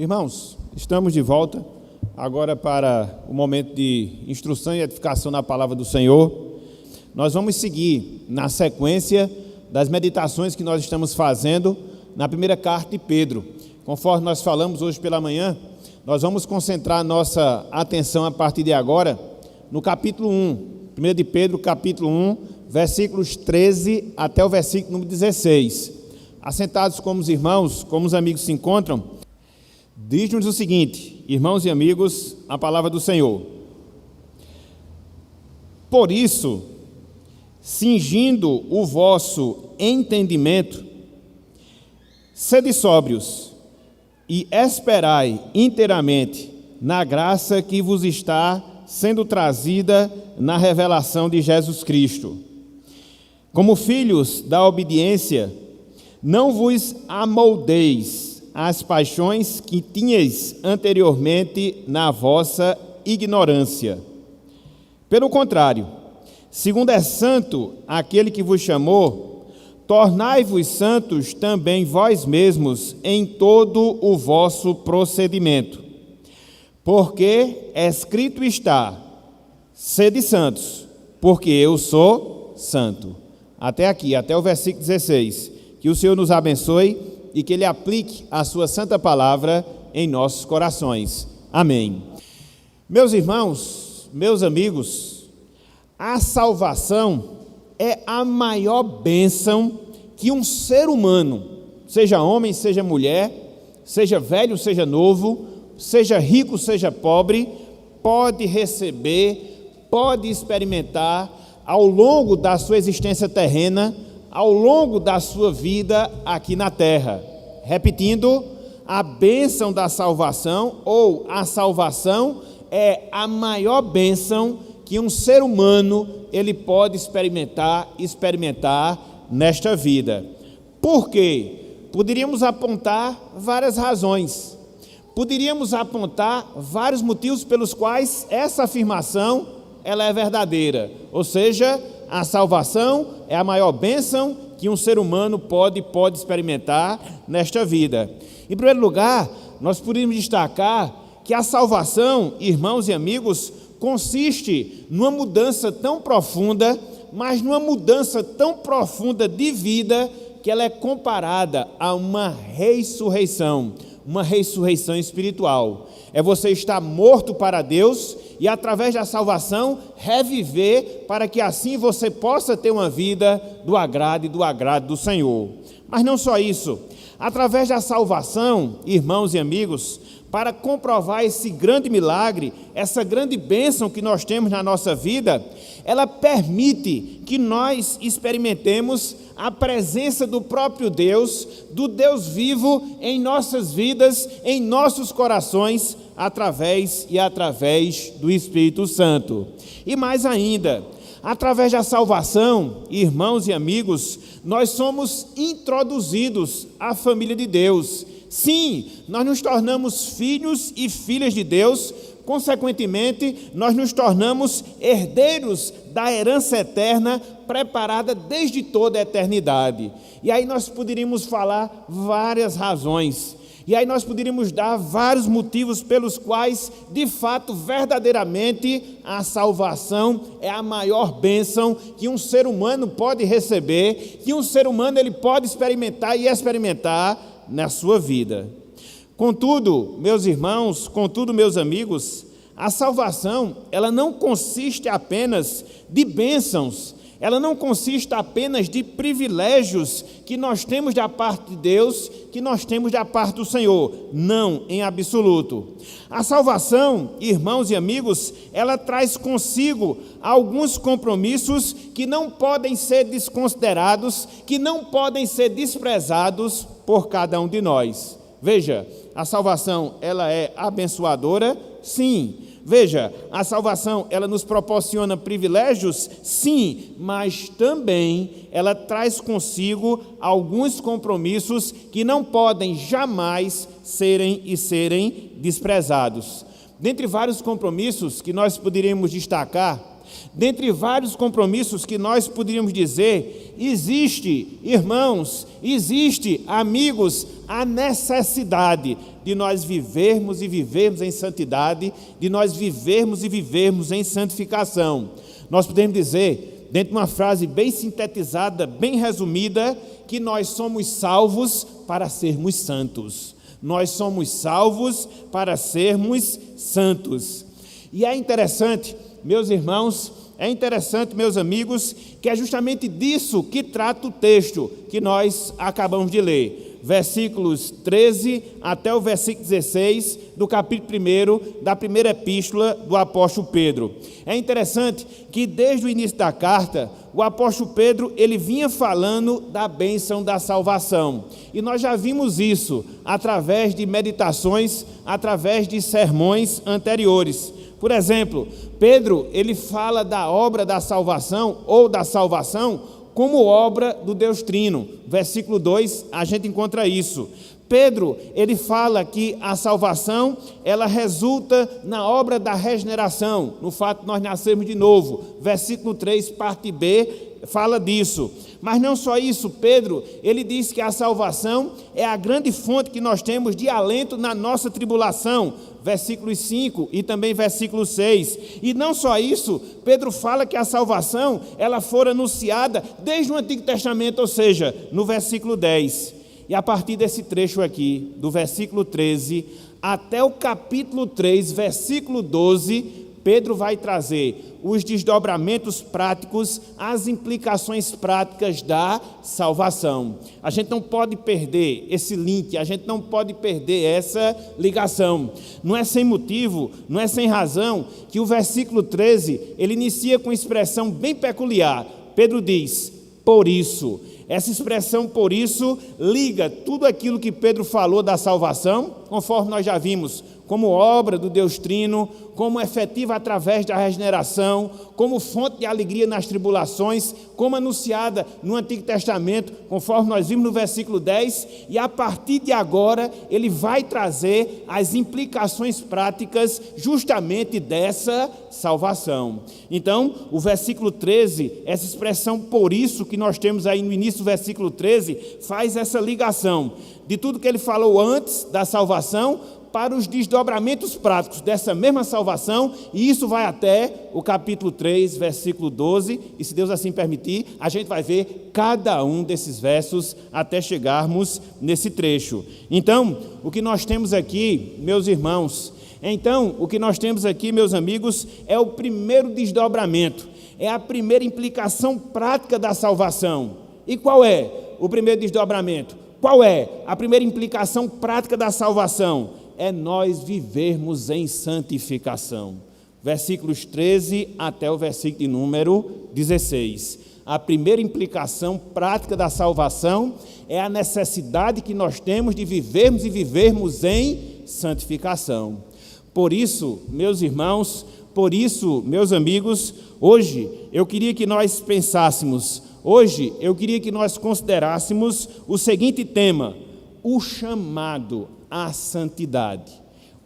Irmãos, estamos de volta agora para o momento de instrução e edificação na palavra do Senhor. Nós vamos seguir na sequência das meditações que nós estamos fazendo na primeira carta de Pedro. Conforme nós falamos hoje pela manhã, nós vamos concentrar nossa atenção a partir de agora no capítulo 1, 1 de Pedro, capítulo 1, versículos 13 até o versículo número 16. Assentados como os irmãos, como os amigos se encontram, diz-nos o seguinte: irmãos e amigos, a palavra do Senhor. Por isso, cingindo o vosso entendimento, sede sóbrios e esperai inteiramente na graça que vos está sendo trazida na revelação de Jesus Cristo. Como filhos da obediência, não vos amoldeis às paixões que tinhais anteriormente na vossa ignorância. Pelo contrário, segundo é santo aquele que vos chamou, tornai-vos santos também vós mesmos em todo o vosso procedimento. Porque escrito está: sede santos, porque eu sou santo. Até aqui, até o versículo 16. Que o Senhor nos abençoe e que Ele aplique a sua santa palavra em nossos corações. Amém. Meus irmãos, meus amigos, a salvação é a maior bênção que um ser humano, seja homem, seja mulher, seja velho, seja novo, seja rico, seja pobre, pode receber, pode experimentar ao longo da sua existência terrena, ao longo da sua vida aqui na terra. Repetindo, a bênção da salvação, ou a salvação, é a maior bênção que um ser humano ele pode experimentar nesta vida. Por quê? Poderíamos apontar várias razões. Poderíamos apontar vários motivos pelos quais essa afirmação ela é verdadeira. Ou seja, a salvação é a maior bênção que um ser humano pode experimentar nesta vida. Em primeiro lugar, nós poderíamos destacar que a salvação, irmãos e amigos, consiste numa mudança tão profunda, mas numa mudança tão profunda de vida, que ela é comparada a uma ressurreição espiritual. É você estar morto para Deus e, através da salvação, reviver para que assim você possa ter uma vida do agrado do Senhor. Mas não só isso. Através da salvação, irmãos e amigos, para comprovar esse grande milagre, essa grande bênção que nós temos na nossa vida, ela permite que nós experimentemos a presença do próprio Deus, do Deus vivo em nossas vidas, em nossos corações, através do Espírito Santo. E mais ainda, através da salvação, irmãos e amigos, nós somos introduzidos à família de Deus. Sim, nós nos tornamos filhos e filhas de Deus, consequentemente, nós nos tornamos herdeiros da herança eterna preparada desde toda a eternidade. E aí nós poderíamos falar várias razões, e aí nós poderíamos dar vários motivos pelos quais, de fato, verdadeiramente, a salvação é a maior bênção que um ser humano pode receber, que um ser humano ele pode experimentar na sua vida. Contudo, meus irmãos, meus amigos, a salvação, ela não consiste apenas de bênçãos, ela não consiste apenas de privilégios que nós temos da parte de Deus, que nós temos da parte do Senhor. Não, em absoluto. A salvação, irmãos e amigos, ela traz consigo alguns compromissos que não podem ser desconsiderados, que não podem ser desprezados por cada um de nós. Veja, a salvação, ela é abençoadora? Sim. Veja, a salvação, ela nos proporciona privilégios? Sim, mas também ela traz consigo alguns compromissos que não podem jamais serem desprezados. Dentre vários compromissos que nós poderíamos destacar, Dentre vários compromissos que nós poderíamos dizer, existe, irmãos, existe, amigos, a necessidade de nós vivermos e vivermos em santidade, de nós vivermos e vivermos em santificação. Nós podemos dizer, dentro de uma frase bem sintetizada, bem resumida, que nós somos salvos para sermos santos. Nós somos salvos para sermos santos. E é interessante, meus irmãos, é interessante, meus amigos, que é justamente disso que trata o texto que nós acabamos de ler. Versículos 13 até o versículo 16 do capítulo 1 da primeira epístola do apóstolo Pedro. É interessante que desde o início da carta, o apóstolo Pedro, ele vinha falando da bênção da salvação. E nós já vimos isso através de meditações, através de sermões anteriores. Por exemplo, Pedro, ele fala da obra da salvação ou da salvação como obra do Deus Trino. Versículo 2, a gente encontra isso. Pedro, ele fala que a salvação, ela resulta na obra da regeneração, no fato de nós nascermos de novo. Versículo 3, parte B, fala disso. Mas não só isso, Pedro, ele diz que a salvação é a grande fonte que nós temos de alento na nossa tribulação. Versículo 5 e também versículo 6. E não só isso, Pedro fala que a salvação, ela fora anunciada desde o Antigo Testamento, ou seja, no versículo 10. E a partir desse trecho aqui, do versículo 13 até o capítulo 3, versículo 12, Pedro vai trazer os desdobramentos práticos, as implicações práticas da salvação. A gente não pode perder esse link, a gente não pode perder essa ligação. Não é sem motivo, não é sem razão que o versículo 13, ele inicia com uma expressão bem peculiar. Pedro diz, por isso. Essa expressão, por isso, liga tudo aquilo que Pedro falou da salvação, conforme nós já vimos, como obra do Deus Trino, como efetiva através da regeneração, como fonte de alegria nas tribulações, como anunciada no Antigo Testamento, conforme nós vimos no versículo 10, e a partir de agora ele vai trazer as implicações práticas justamente dessa salvação. Então, o versículo 13, essa expressão por isso que nós temos aí no início do versículo 13, faz essa ligação de tudo que ele falou antes da salvação para os desdobramentos práticos dessa mesma salvação, e isso vai até o capítulo 3, versículo 12, e se Deus assim permitir, a gente vai ver cada um desses versos até chegarmos nesse trecho. Então, o que nós temos aqui, meus irmãos, meus amigos, é o primeiro desdobramento, é a primeira implicação prática da salvação. E qual é o primeiro desdobramento? Qual é a primeira implicação prática da salvação? É nós vivermos em santificação. Versículos 13 até o versículo de número 16. A primeira implicação prática da salvação é a necessidade que nós temos de vivermos e vivermos em santificação. Por isso, meus irmãos, por isso, meus amigos, hoje eu queria que nós pensássemos, hoje eu queria que nós considerássemos o seguinte tema: o chamado à santidade.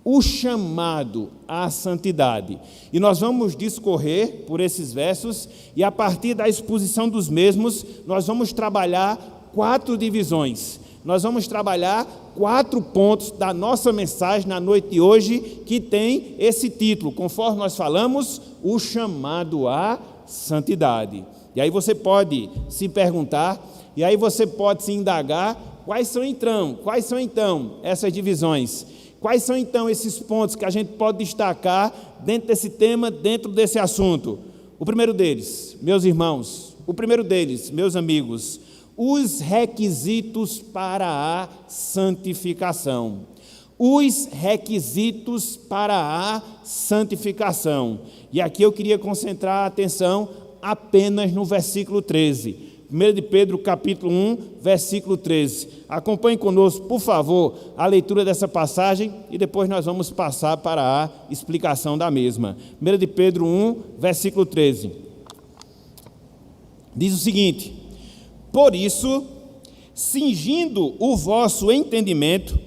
O chamado à santidade. E nós vamos discorrer por esses versos e a partir da exposição dos mesmos, nós vamos trabalhar 4 divisões. Nós vamos trabalhar 4 pontos da nossa mensagem na noite de hoje, que tem esse título, conforme nós falamos, o chamado à santidade. E aí você pode se perguntar, e aí você pode se indagar, quais são então essas divisões? Quais são então esses pontos que a gente pode destacar dentro desse tema, dentro desse assunto? O primeiro deles, meus irmãos, meus amigos, os requisitos para a santificação. Os requisitos para a santificação. E aqui eu queria concentrar a atenção apenas no versículo 13. 1 de Pedro, capítulo 1, versículo 13. Acompanhe conosco, por favor, a leitura dessa passagem e depois nós vamos passar para a explicação da mesma. 1 de Pedro 1, versículo 13. Diz o seguinte: por isso, cingindo o vosso entendimento,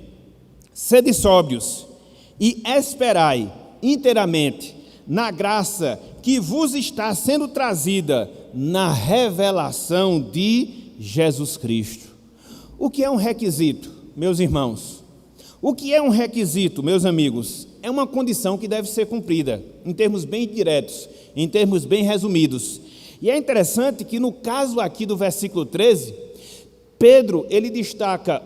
sede sóbrios e esperai inteiramente na graça que vos está sendo trazida na revelação de Jesus Cristo. O que é um requisito, meus irmãos? O que é um requisito, meus amigos? É uma condição que deve ser cumprida, em termos bem diretos, em termos bem resumidos. E é interessante que no caso aqui do versículo 13, Pedro, ele destaca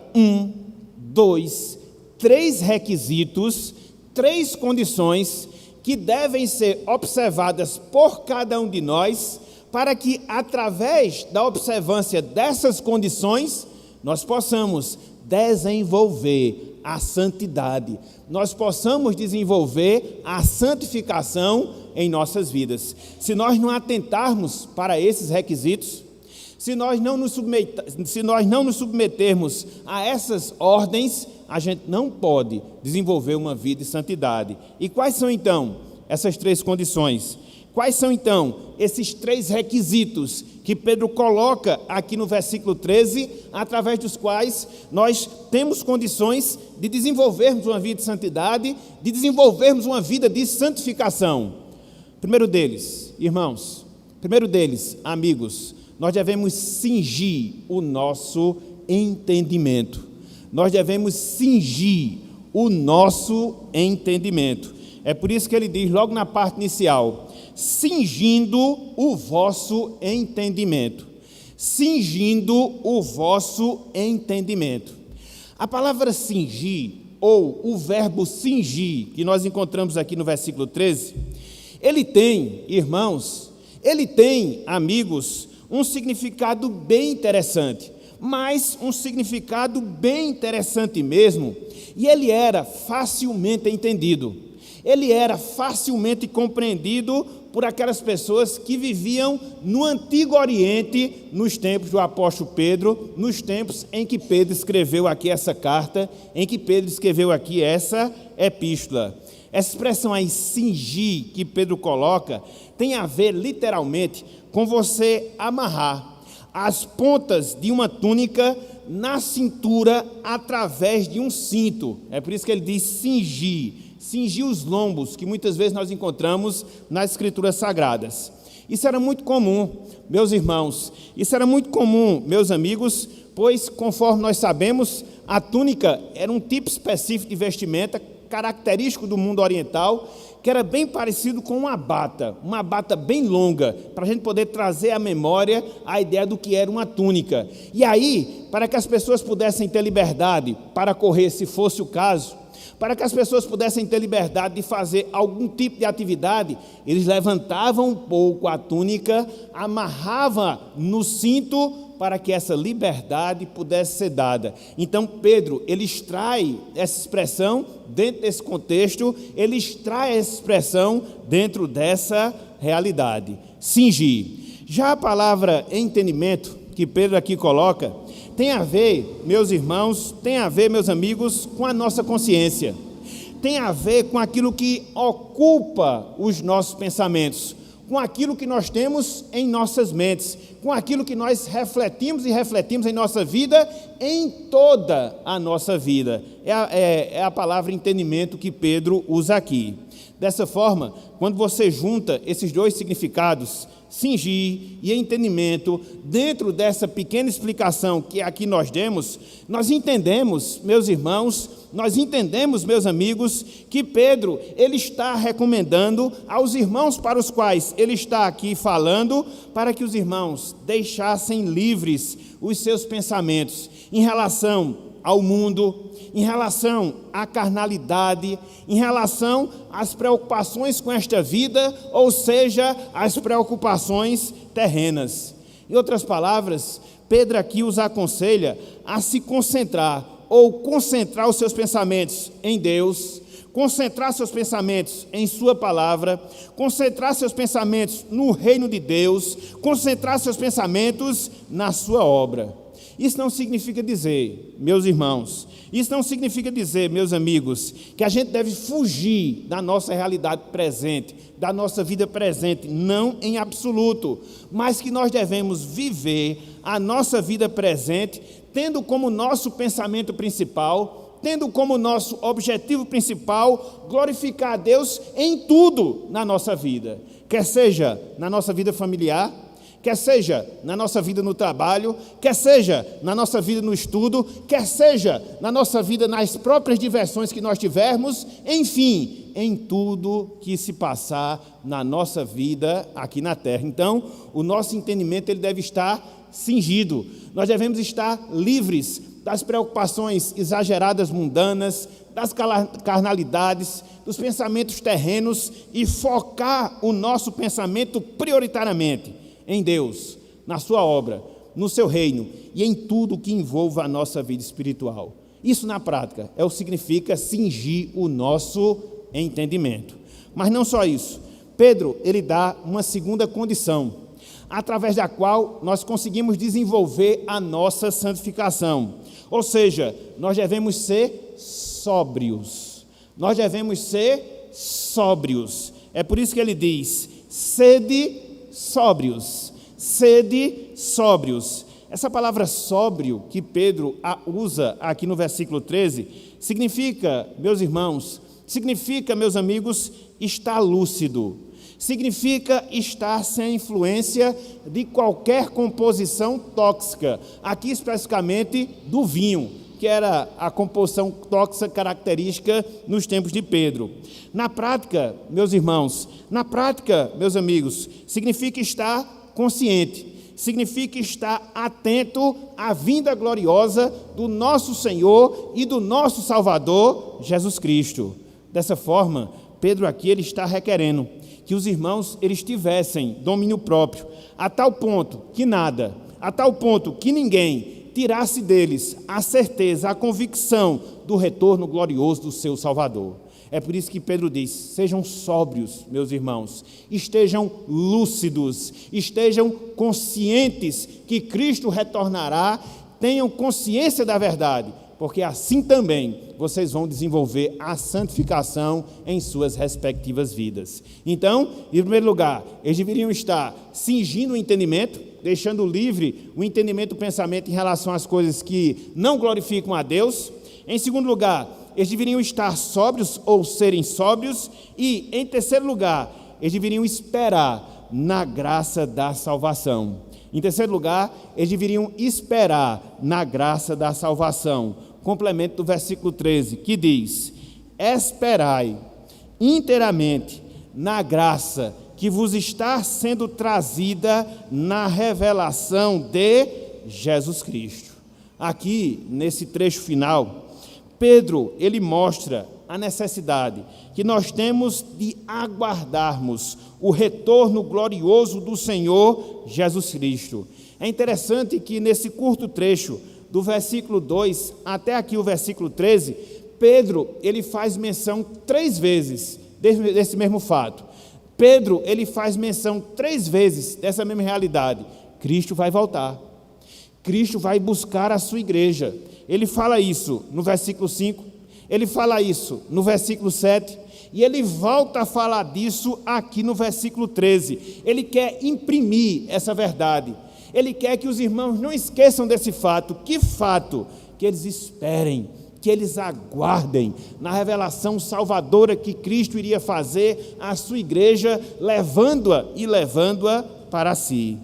3 requisitos, 3 condições que devem ser observadas por cada um de nós, para que, através da observância dessas condições, nós possamos desenvolver a santidade, nós possamos desenvolver a santificação em nossas vidas. Se nós não atentarmos para esses requisitos, se nós não nos submetermos a essas ordens, a gente não pode desenvolver uma vida de santidade. E quais são então essas 3 condições? Quais são então esses 3 requisitos que Pedro coloca aqui no versículo 13, através dos quais nós temos condições de desenvolvermos uma vida de santidade, de desenvolvermos uma vida de santificação? Primeiro deles, irmãos, amigos, nós devemos cingir o nosso entendimento. Nós devemos cingir o nosso entendimento. É por isso que ele diz logo na parte inicial, cingindo o vosso entendimento. Cingindo o vosso entendimento. A palavra cingir, ou o verbo cingir, que nós encontramos aqui no versículo 13, ele tem, irmãos, amigos, um significado bem interessante, mas um significado bem interessante mesmo, e ele era facilmente entendido, ele era facilmente compreendido por aquelas pessoas que viviam no Antigo Oriente, nos tempos do apóstolo Pedro, nos tempos em que Pedro escreveu aqui essa carta, em que Pedro escreveu aqui essa epístola. Essa expressão aí, cingir, que Pedro coloca, tem a ver literalmente com você amarrar as pontas de uma túnica na cintura através de um cinto. É por isso que ele diz cingir os lombos, que muitas vezes nós encontramos nas Escrituras Sagradas. Isso era muito comum, meus irmãos, isso era muito comum, meus amigos, pois, conforme nós sabemos, a túnica era um tipo específico de vestimenta, característico do mundo oriental, que era bem parecido com uma bata bem longa, para a gente poder trazer à memória a ideia do que era uma túnica. E aí, para que as pessoas pudessem ter liberdade para correr, se fosse o caso, para que as pessoas pudessem ter liberdade de fazer algum tipo de atividade, eles levantavam um pouco a túnica, amarravam no cinto, para que essa liberdade pudesse ser dada. Então Pedro, ele extrai essa expressão dentro desse contexto, ele extrai essa expressão dentro dessa realidade. Cingir. Já a palavra entendimento, que Pedro aqui coloca, tem a ver, meus irmãos, tem a ver, meus amigos, com a nossa consciência. Tem a ver com aquilo que ocupa os nossos pensamentos, com aquilo que nós temos em nossas mentes, com aquilo que nós refletimos em nossa vida, em toda a nossa vida. É a palavra entendimento que Pedro usa aqui. Dessa forma, quando você junta esses 2 significados, cingir e entendimento, dentro dessa pequena explicação que aqui nós demos, nós entendemos, meus irmãos, meus amigos, que Pedro, ele está recomendando aos irmãos para os quais ele está aqui falando, para que os irmãos deixassem livres os seus pensamentos em relação ao mundo, em relação à carnalidade, em relação às preocupações com esta vida, ou seja, as preocupações terrenas. Em outras palavras, Pedro aqui os aconselha a se concentrar, ou concentrar os seus pensamentos em Deus, concentrar seus pensamentos em sua palavra, concentrar seus pensamentos no reino de Deus, concentrar seus pensamentos na sua obra. Isso não significa dizer, meus irmãos, isso não significa dizer, meus amigos, que a gente deve fugir da nossa realidade presente, da nossa vida presente, não em absoluto, mas que nós devemos viver a nossa vida presente, tendo como nosso pensamento principal tendo como nosso objetivo principal glorificar a Deus em tudo na nossa vida, quer seja na nossa vida familiar, quer seja na nossa vida no trabalho, quer seja na nossa vida no estudo, quer seja na nossa vida nas próprias diversões que nós tivermos, enfim, em tudo que se passar na nossa vida aqui na terra. Então, o nosso entendimento ele deve estar cingido. Nós devemos estar livres das preocupações exageradas mundanas, das carnalidades, dos pensamentos terrenos e focar o nosso pensamento prioritariamente em Deus, na sua obra, no seu reino e em tudo que envolva a nossa vida espiritual. Isso na prática é o que significa cingir o nosso entendimento. Mas não só isso. Pedro, ele dá uma segunda condição, através da qual nós conseguimos desenvolver a nossa santificação. Ou seja, nós devemos ser sóbrios. Nós devemos ser sóbrios. É por isso que ele diz, sede sóbrios, sede sóbrios. Essa palavra sóbrio que Pedro usa aqui no versículo 13, significa, meus irmãos, significa, meus amigos, estar lúcido, significa estar sem influência de qualquer composição tóxica, aqui especificamente do vinho, que era a composição tóxica característica nos tempos de Pedro. Na prática, meus irmãos, na prática, meus amigos, significa estar consciente, significa estar atento à vinda gloriosa do nosso Senhor e do nosso Salvador, Jesus Cristo. Dessa forma, Pedro aqui ele está requerendo que os irmãos eles tivessem domínio próprio, a tal ponto que nada, a tal ponto que ninguém tirasse deles a certeza, a convicção do retorno glorioso do seu Salvador. É por isso que Pedro diz, sejam sóbrios, meus irmãos, estejam lúcidos, estejam conscientes que Cristo retornará, tenham consciência da verdade, porque assim também vocês vão desenvolver a santificação em suas respectivas vidas. Então, em primeiro lugar, eles deveriam estar cingindo o entendimento, deixando livre o entendimento e o pensamento em relação às coisas que não glorificam a Deus. Em segundo lugar, eles deveriam estar sóbrios ou serem sóbrios. E, em terceiro lugar, eles deveriam esperar na graça da salvação. Em terceiro lugar, eles deveriam esperar na graça da salvação. Complemento do versículo 13, que diz, esperai inteiramente na graça que vos está sendo trazida na revelação de Jesus Cristo. Aqui, nesse trecho final, Pedro, ele mostra a necessidade que nós temos de aguardarmos o retorno glorioso do Senhor Jesus Cristo. É interessante que nesse curto trecho, do versículo 2 até aqui o versículo 13, Pedro, ele faz menção 3 vezes desse mesmo fato. Pedro, ele faz menção 3 vezes dessa mesma realidade. Cristo vai voltar. Cristo vai buscar a sua igreja. Ele fala isso no versículo 5, ele fala isso no versículo 7, e ele volta a falar disso aqui no versículo 13. Ele quer imprimir essa verdade. Ele quer que os irmãos não esqueçam desse fato. Que fato? Que eles esperem, que eles aguardem na revelação salvadora que Cristo iria fazer à sua igreja, levando-a para si.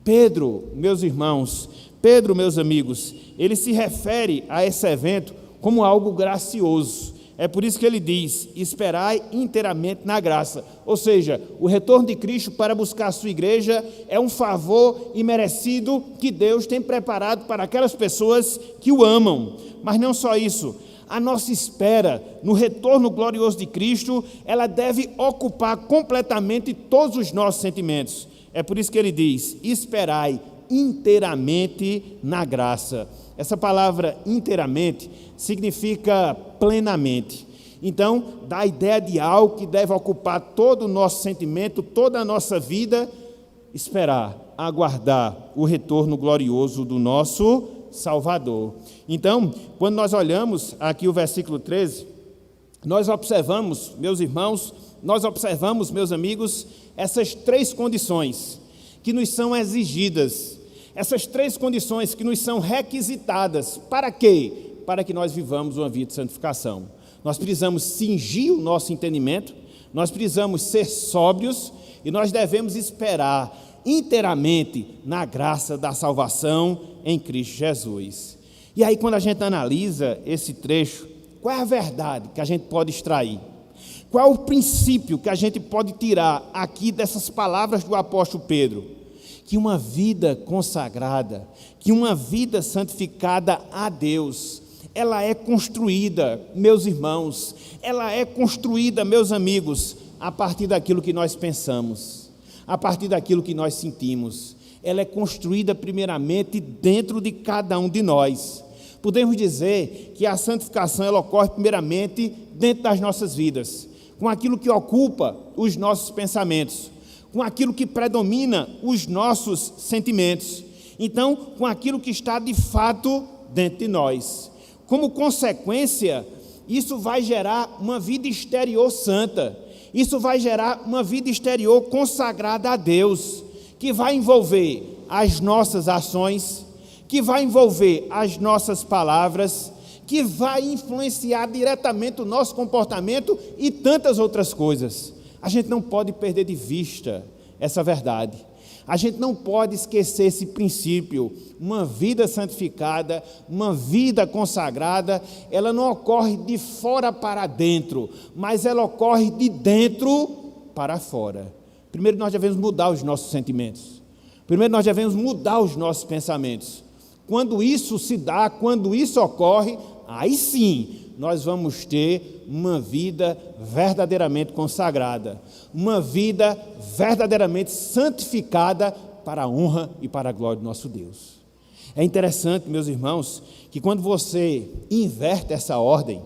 Pedro, meus irmãos, Pedro, meus amigos, ele se refere a esse evento como algo gracioso. É por isso que ele diz, esperai inteiramente na graça. Ou seja, o retorno de Cristo para buscar a sua igreja é um favor imerecido que Deus tem preparado para aquelas pessoas que o amam. Mas não só isso, a nossa espera no retorno glorioso de Cristo, ela deve ocupar completamente todos os nossos sentimentos. É por isso que ele diz, esperai inteiramente na graça. Essa palavra inteiramente significa plenamente. Então, dá a ideia de algo que deve ocupar todo o nosso sentimento, toda a nossa vida, esperar, aguardar o retorno glorioso do nosso Salvador. Então, quando nós olhamos aqui o versículo 13, nós observamos, meus irmãos, meus amigos, essas 3 condições que nos são exigidas, essas 3 condições que nos são requisitadas. Para quê? para que nós vivamos uma vida de santificação. Nós precisamos cingir o nosso entendimento, nós precisamos ser sóbrios e nós devemos esperar inteiramente na graça da salvação em Cristo Jesus. E aí, quando a gente analisa esse trecho, qual é a verdade que a gente pode extrair? Qual é o princípio que a gente pode tirar aqui dessas palavras do apóstolo Pedro? Que uma vida consagrada, que uma vida santificada a Deus, ela é construída, meus irmãos, ela é construída, meus amigos, a partir daquilo que nós pensamos, a partir daquilo que nós sentimos. Ela é construída primeiramente dentro de cada um de nós. Podemos dizer que a santificação ela ocorre primeiramente dentro das nossas vidas, com aquilo que ocupa os nossos pensamentos, com aquilo que predomina os nossos sentimentos, então com aquilo que está de fato dentro de nós. Como consequência, isso vai gerar uma vida exterior santa, isso vai gerar uma vida exterior consagrada a Deus, que vai envolver as nossas ações, que vai envolver as nossas palavras, que vai influenciar diretamente o nosso comportamento e tantas outras coisas. A gente não pode perder de vista essa verdade. A gente não pode esquecer esse princípio. Uma vida santificada, uma vida consagrada, ela não ocorre de fora para dentro, mas ela ocorre de dentro para fora. Primeiro nós devemos mudar os nossos sentimentos. Primeiro nós devemos mudar os nossos pensamentos. Quando isso se dá, quando isso ocorre, aí sim nós vamos ter uma vida verdadeiramente consagrada, uma vida verdadeiramente santificada para a honra e para a glória do nosso Deus. É interessante, meus irmãos, que quando você inverte essa ordem,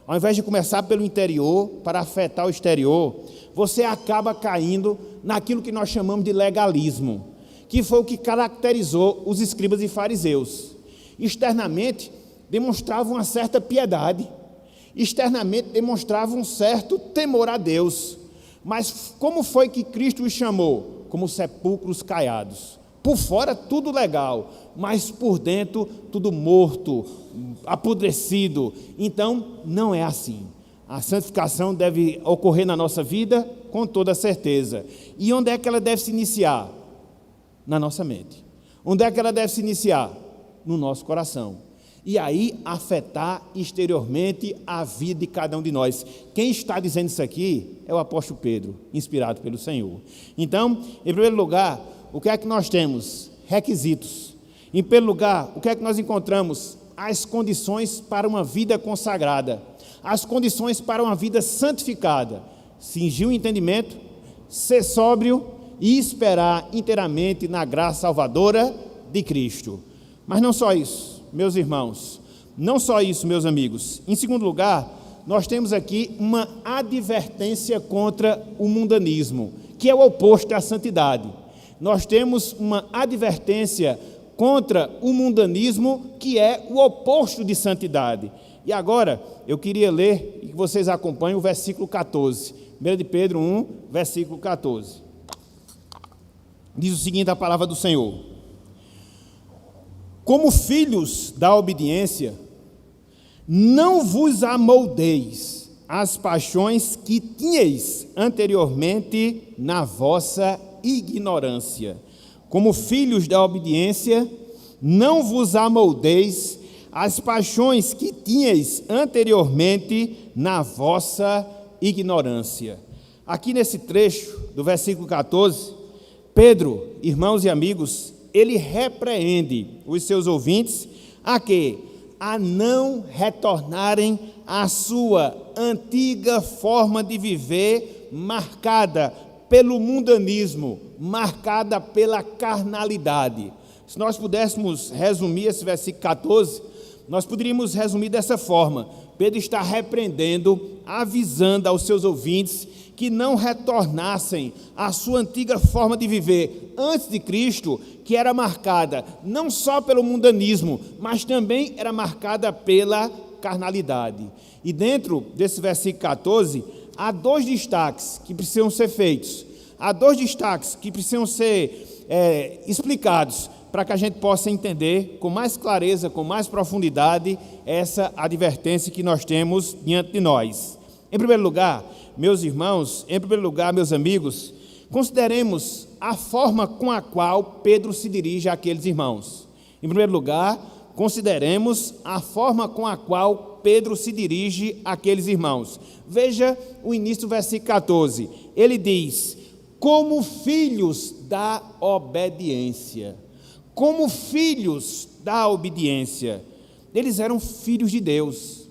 ao invés de começar pelo interior para afetar o exterior, você acaba caindo naquilo que nós chamamos de legalismo, que foi o que caracterizou os escribas e fariseus. Externamente, demonstravam uma certa piedade, externamente demonstravam um certo temor a Deus, mas como foi que Cristo os chamou? Como sepulcros caiados. Por fora tudo legal, mas por dentro tudo morto, apodrecido. Então não é assim. A santificação deve ocorrer na nossa vida com toda certeza. E onde é que ela deve se iniciar? Na nossa mente. Onde é que ela deve se iniciar? No nosso coração. E aí afetar exteriormente a vida de cada um de nós. Quem está dizendo isso aqui é o apóstolo Pedro, inspirado pelo Senhor. Então, em primeiro lugar, o que é que nós temos? Requisitos. Em primeiro lugar, o que é que nós encontramos? As condições para uma vida consagrada, as condições para uma vida santificada. Cingir o entendimento, ser sóbrio e esperar inteiramente na graça salvadora de Cristo. Mas não só isso. Meus irmãos, não só isso, meus amigos. Em segundo lugar, nós temos aqui uma advertência contra o mundanismo, que é o oposto da santidade. Nós temos uma advertência contra o mundanismo, que é o oposto de santidade. E agora, eu queria ler, e que vocês acompanhem o versículo 14. 1 de Pedro 1, versículo 14. Diz o seguinte a palavra do Senhor: como filhos da obediência, não vos amoldeis às paixões que tinhais anteriormente na vossa ignorância. Como filhos da obediência, não vos amoldeis às paixões que tinhais anteriormente na vossa ignorância. Aqui nesse trecho do versículo 14, Pedro, irmãos e amigos, ele repreende os seus ouvintes a quê? A não retornarem à sua antiga forma de viver, marcada pelo mundanismo, marcada pela carnalidade. Se nós pudéssemos resumir esse versículo 14, nós poderíamos resumir dessa forma: Pedro está repreendendo, avisando aos seus ouvintes que não retornassem à sua antiga forma de viver antes de Cristo, que era marcada não só pelo mundanismo, mas também era marcada pela carnalidade. E dentro desse versículo 14, há dois destaques que precisam ser feitos, há dois destaques que precisam ser explicados para que a gente possa entender com mais clareza, com mais profundidade, essa advertência que nós temos diante de nós. Em primeiro lugar, meus irmãos, meus amigos, consideremos a forma com a qual Pedro se dirige àqueles irmãos. Em primeiro lugar, consideremos a forma com a qual Pedro se dirige àqueles irmãos. Veja o início do versículo 14. Ele diz: como filhos da obediência. Como filhos da obediência. Eles eram filhos de Deus,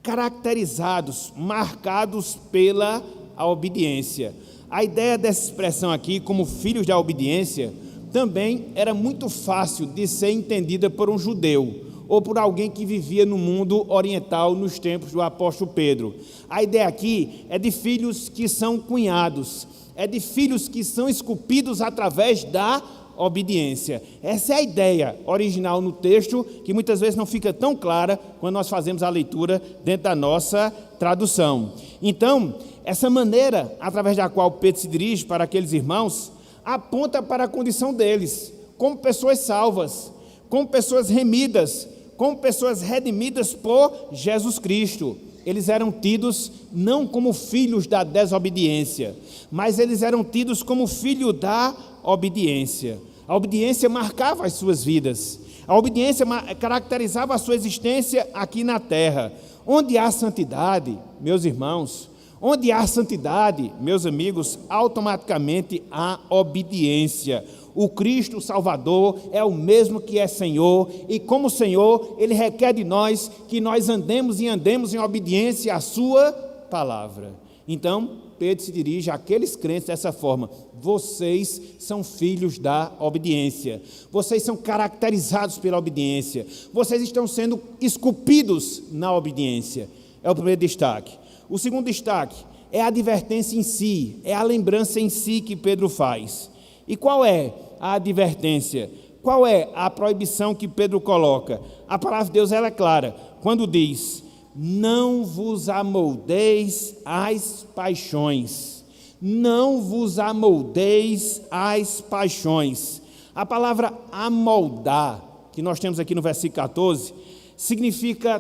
caracterizados, marcados pela obediência. A ideia dessa expressão aqui, como filhos da obediência, também era muito fácil de ser entendida por um judeu ou por alguém que vivia no mundo oriental nos tempos do apóstolo Pedro. A ideia aqui é de filhos que são cunhados, é de filhos que são esculpidos através da obediência. Essa é a ideia original no texto, que muitas vezes não fica tão clara quando nós fazemos a leitura dentro da nossa tradução. Então, essa maneira através da qual Pedro se dirige para aqueles irmãos, aponta para a condição deles, como pessoas salvas, como pessoas remidas, como pessoas redimidas por Jesus Cristo. Eles eram tidos não como filhos da desobediência, mas eles eram tidos como filho da obediência. A obediência marcava as suas vidas, a obediência caracterizava a sua existência aqui na terra. Onde há santidade, meus irmãos, onde há santidade, meus amigos, automaticamente há obediência. O Cristo Salvador é o mesmo que é Senhor, e como Senhor, Ele requer de nós que nós andemos em obediência à sua palavra. Então, Pedro se dirige àqueles crentes dessa forma: vocês são filhos da obediência, vocês são caracterizados pela obediência, vocês estão sendo esculpidos na obediência. É o primeiro destaque. O segundo destaque é a advertência em si, é a lembrança em si que Pedro faz. E qual é a advertência? Qual é a proibição que Pedro coloca? A palavra de Deus ela é clara, quando diz: não vos amoldeis às paixões. Não vos amoldeis às paixões. A palavra amoldar, que nós temos aqui no versículo 14, significa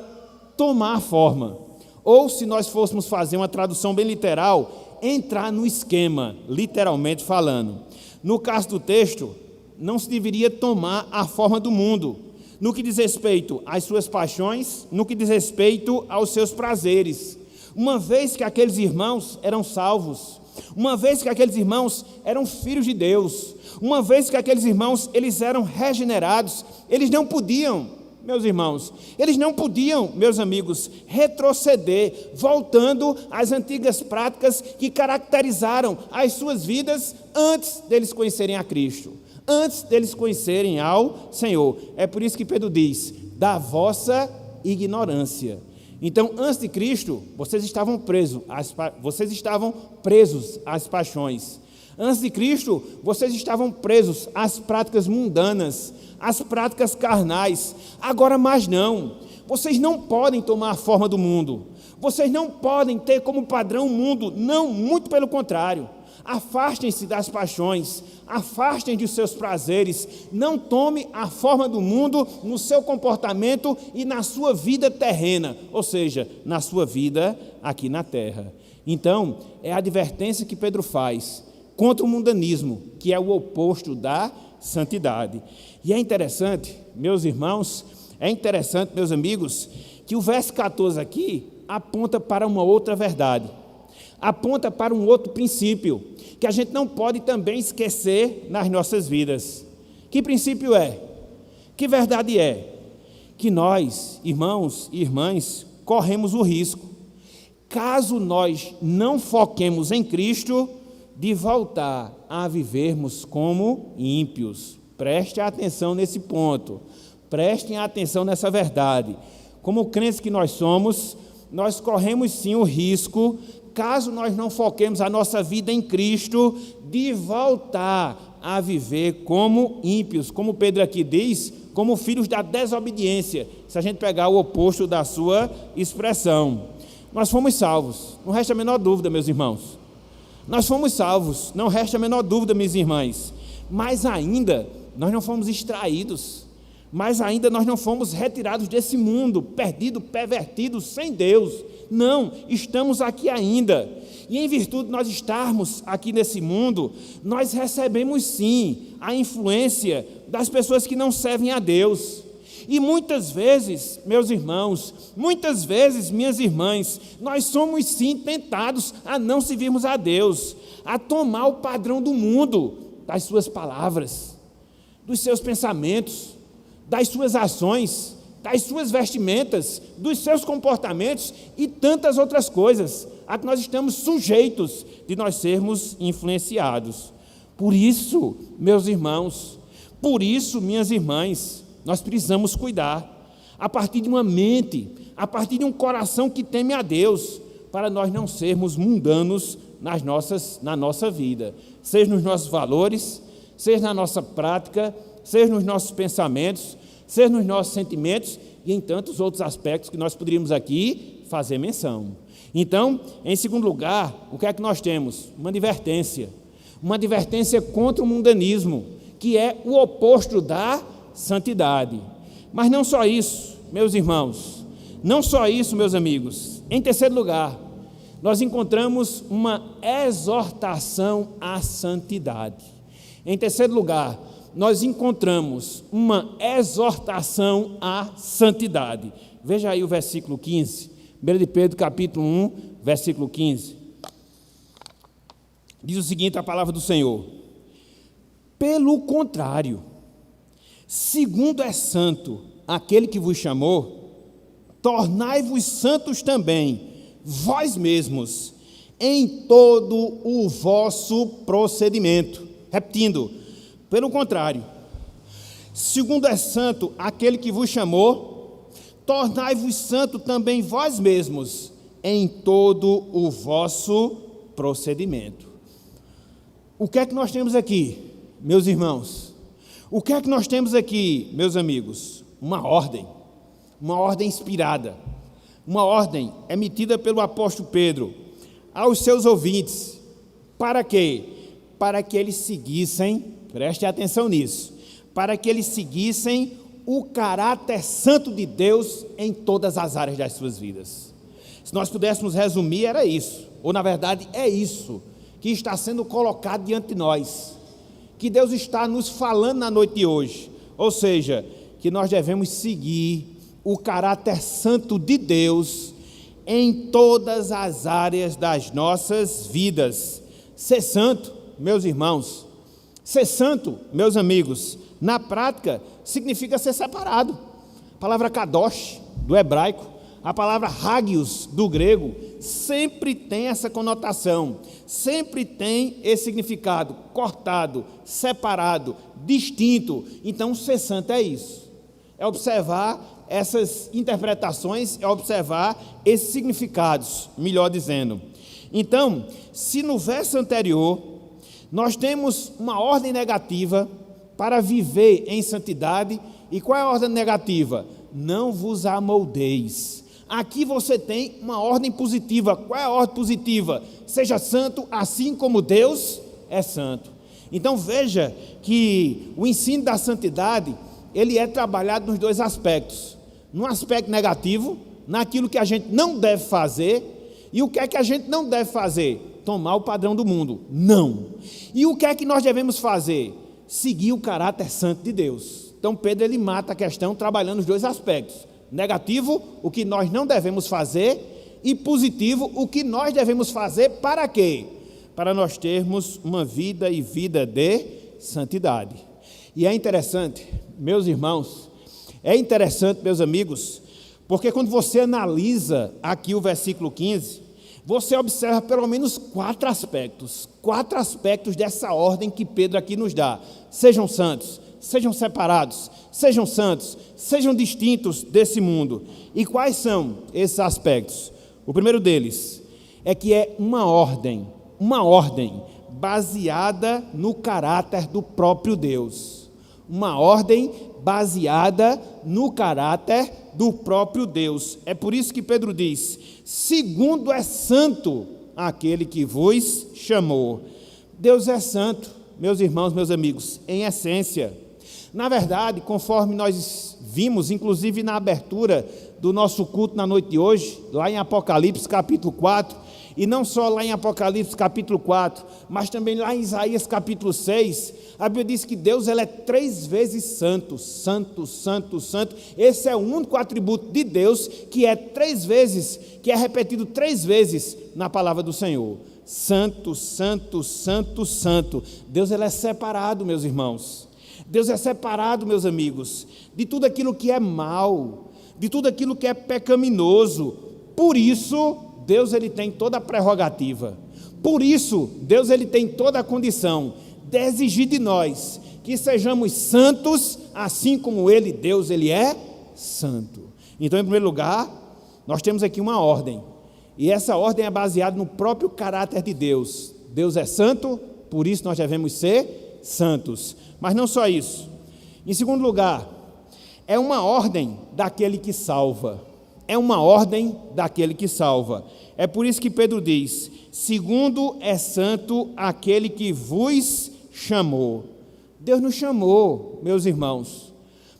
tomar forma. Ou, se nós fôssemos fazer uma tradução bem literal, entrar no esquema, literalmente falando. No caso do texto, não se deveria tomar a forma do mundo, no que diz respeito às suas paixões, no que diz respeito aos seus prazeres. Uma vez que aqueles irmãos eram salvos, uma vez que aqueles irmãos eram filhos de Deus, uma vez que aqueles irmãos eles eram regenerados, eles não podiam, meus irmãos, eles não podiam, meus amigos, retroceder, voltando às antigas práticas que caracterizaram as suas vidas antes deles conhecerem a Cristo, antes deles conhecerem ao Senhor. É por isso que Pedro diz: da vossa ignorância. Então, antes de Cristo, vocês estavam presos às paixões. Antes de Cristo, vocês estavam presos às práticas mundanas, às práticas carnais. Agora mais não. Vocês não podem tomar a forma do mundo. Vocês não podem ter como padrão o mundo. Não, muito pelo contrário. Afastem-se das paixões, afastem de seus prazeres, não tome a forma do mundo no seu comportamento e na sua vida terrena, ou seja, na sua vida aqui na terra. Então, é a advertência que Pedro faz contra o mundanismo, que é o oposto da santidade. E é interessante, meus irmãos, meus amigos, que o verso 14 aqui aponta para uma outra verdade, aponta para um outro princípio, que a gente não pode também esquecer nas nossas vidas. Que princípio é? Que verdade é? Que nós, irmãos e irmãs, corremos o risco, caso nós não foquemos em Cristo, de voltar a vivermos como ímpios. Prestem atenção nesse ponto, prestem atenção nessa verdade. Como crentes que nós somos, nós corremos sim o risco, caso nós não foquemos a nossa vida em Cristo, de voltar a viver como ímpios, como Pedro aqui diz, como filhos da desobediência, se a gente pegar o oposto da sua expressão. Nós fomos salvos, não resta a menor dúvida, meus irmãos. Nós fomos salvos, não resta a menor dúvida, minhas irmãs. Mas ainda nós não fomos extraídos, mas ainda nós não fomos retirados desse mundo, perdido, pervertido, sem Deus. Não, estamos aqui ainda. E em virtude de nós estarmos aqui nesse mundo, nós recebemos sim a influência das pessoas que não servem a Deus. E muitas vezes, meus irmãos, muitas vezes, minhas irmãs, nós somos sim tentados a não servirmos a Deus, a tomar o padrão do mundo, das suas palavras, dos seus pensamentos, das suas ações, das suas vestimentas, dos seus comportamentos e tantas outras coisas a que nós estamos sujeitos de nós sermos influenciados. Por isso, meus irmãos, por isso, minhas irmãs, nós precisamos cuidar, a partir de uma mente, a partir de um coração que teme a Deus, para nós não sermos mundanos na nossa vida, seja nos nossos valores, seja na nossa prática, seja nos nossos pensamentos, seja nos nossos sentimentos e em tantos outros aspectos que nós poderíamos aqui fazer menção. Então, em segundo lugar, o que é que nós temos? Uma advertência contra o mundanismo, que é o oposto da santidade. Mas não só isso, meus irmãos, não só isso, meus amigos. Em terceiro lugar, nós encontramos uma exortação à santidade. Em terceiro lugar, nós encontramos uma exortação à santidade. Veja aí o versículo 15, 1 de Pedro capítulo 1, versículo 15. Diz o seguinte, a palavra do Senhor: pelo contrário, segundo é santo aquele que vos chamou, tornai-vos santos também, vós mesmos, em todo o vosso procedimento. Repetindo, pelo contrário, segundo é santo aquele que vos chamou, tornai-vos santo também vós mesmos, em todo o vosso procedimento. O que é que nós temos aqui, meus irmãos? O que é que nós temos aqui, meus amigos? Uma ordem inspirada, uma ordem emitida pelo apóstolo Pedro aos seus ouvintes. Para quê? Para que eles seguissem, preste atenção nisso, para que eles seguissem o caráter santo de Deus em todas as áreas das suas vidas. Se nós pudéssemos resumir, era isso, ou na verdade é isso que está sendo colocado diante de nós, que Deus está nos falando na noite de hoje, ou seja, que nós devemos seguir o caráter santo de Deus em todas as áreas das nossas vidas. Ser santo, meus irmãos, ser santo, meus amigos, na prática significa ser separado. A palavra kadosh, do hebraico, a palavra hagios, do grego, sempre tem essa conotação, sempre tem esse significado, cortado, separado, distinto. Então, ser santo é isso, é observar essas interpretações, é observar esses significados, melhor dizendo. Então, se no verso anterior nós temos uma ordem negativa para viver em santidade, e qual é a ordem negativa? Não vos amoldeis. Aqui você tem uma ordem positiva. Qual é a ordem positiva? Seja santo assim como Deus é santo. Então veja que o ensino da santidade, ele é trabalhado nos dois aspectos. No aspecto negativo, naquilo que a gente não deve fazer. E o que é que a gente não deve fazer? Tomar o padrão do mundo. Não. E o que é que nós devemos fazer? Seguir o caráter santo de Deus. Então Pedro, ele mata a questão trabalhando os dois aspectos. Negativo, o que nós não devemos fazer, e positivo, o que nós devemos fazer para quê? Para nós termos uma vida e vida de santidade. E é interessante, meus irmãos, é interessante, meus amigos, porque quando você analisa aqui o versículo 15, você observa pelo menos quatro aspectos dessa ordem que Pedro aqui nos dá. Sejam santos, sejam separados, sejam santos, sejam distintos desse mundo. E quais são esses aspectos? O primeiro deles é que é uma ordem baseada no caráter do próprio Deus. Uma ordem baseada no caráter do próprio Deus. É por isso que Pedro diz: segundo é santo aquele que vos chamou. Deus é santo, meus irmãos, meus amigos, em essência. Na verdade, conforme nós vimos, inclusive na abertura do nosso culto na noite de hoje, lá em Apocalipse capítulo 4, e não só lá em Apocalipse capítulo 4, mas também lá em Isaías capítulo 6, a Bíblia diz que Deus ele é 3 vezes santo, santo, santo, santo. Esse é o único atributo de Deus que é 3 vezes, que é repetido 3 vezes na palavra do Senhor. Santo, santo, santo, santo. Deus ele é separado, meus irmãos. Deus é separado, meus amigos, de tudo aquilo que é mal, de tudo aquilo que é pecaminoso. Por isso, Deus ele tem toda a prerrogativa. Por isso, Deus ele tem toda a condição de exigir de nós que sejamos santos, assim como Ele, Deus, Ele é santo. Então, em primeiro lugar, nós temos aqui uma ordem. E essa ordem é baseada no próprio caráter de Deus. Deus é santo, por isso nós devemos ser santos. Mas não só isso. Em segundo lugar, é uma ordem daquele que salva. É uma ordem daquele que salva. É por isso que Pedro diz: segundo é santo aquele que vos chamou. Deus nos chamou, meus irmãos.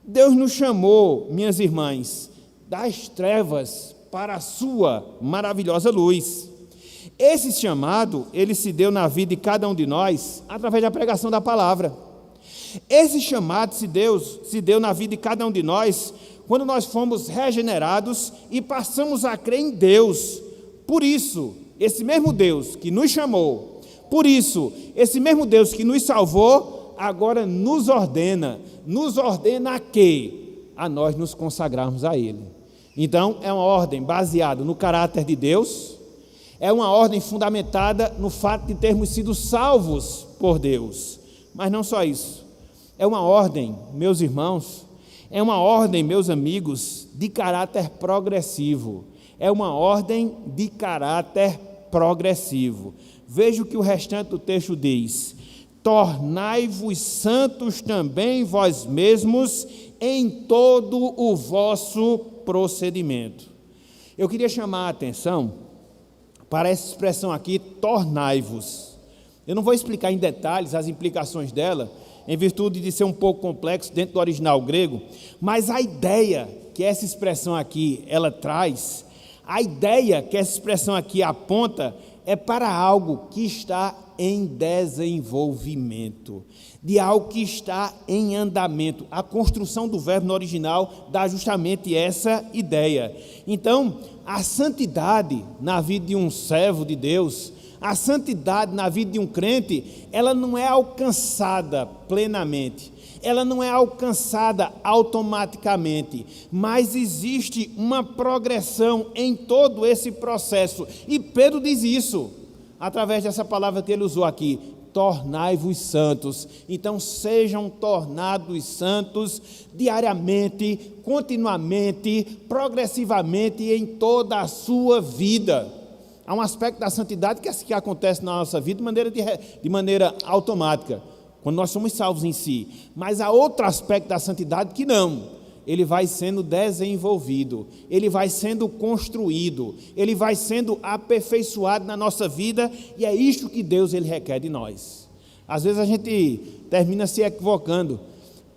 Deus nos chamou, minhas irmãs, das trevas para a sua maravilhosa luz. Esse chamado, ele se deu na vida de cada um de nós através da pregação da palavra. Esse chamado se deu na vida de cada um de nós quando nós fomos regenerados e passamos a crer em Deus. Por isso, esse mesmo Deus que nos chamou, por isso, esse mesmo Deus que nos salvou, agora nos ordena a quê? A nós nos consagrarmos a Ele. Então, é uma ordem baseada no caráter de Deus, é uma ordem fundamentada no fato de termos sido salvos por Deus. Mas não só isso, é uma ordem, meus irmãos, é uma ordem, meus amigos, de caráter progressivo. É uma ordem de caráter progressivo. Veja o que o restante do texto diz: tornai-vos santos também vós mesmos em todo o vosso procedimento. Eu queria chamar a atenção para essa expressão aqui, tornai-vos. Eu não vou explicar em detalhes as implicações dela, em virtude de ser um pouco complexo dentro do original grego, mas a ideia que essa expressão aqui ela traz, a ideia que essa expressão aqui aponta é para algo que está em desenvolvimento, de algo que está em andamento. A construção do verbo no original dá justamente essa ideia. Então, a santidade na vida de um servo de Deus, a santidade na vida de um crente, ela não é alcançada plenamente, ela não é alcançada automaticamente, mas existe uma progressão em todo esse processo, e Pedro diz isso, através dessa palavra que ele usou aqui, tornai-vos santos. Então sejam tornados santos diariamente, continuamente, progressivamente em toda a sua vida. Há um aspecto da santidade que acontece na nossa vida de maneira automática, quando nós somos salvos em si. Mas há outro aspecto da santidade que não. Ele vai sendo desenvolvido, ele vai sendo construído, ele vai sendo aperfeiçoado na nossa vida, e é isto que Deus ele requer de nós. Às vezes a gente termina se equivocando